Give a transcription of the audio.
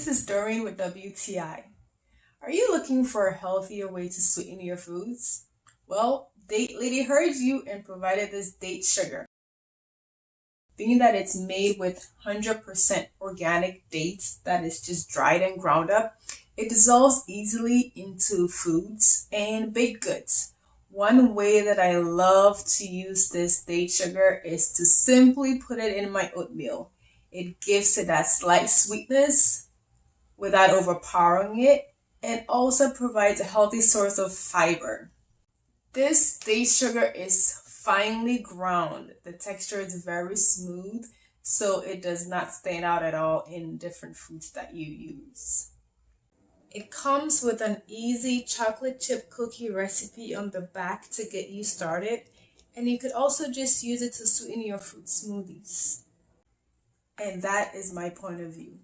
This is Doreen with WTI. Are you looking for a healthier way to sweeten your foods? Well, Date Lady heard you and provided this date sugar. Being that it's made with 100% organic dates that is just dried and ground up, it dissolves easily into foods and baked goods. One way that I love to use this date sugar is to simply put it in my oatmeal. It gives it that slight sweetness without overpowering it, and also provides a healthy source of fiber. This date sugar is finely ground. The texture is very smooth, so it does not stand out at all in different foods that you use. It comes with an easy chocolate chip cookie recipe on the back to get you started, and you could also just use it to sweeten your fruit smoothies. And that is my point of view.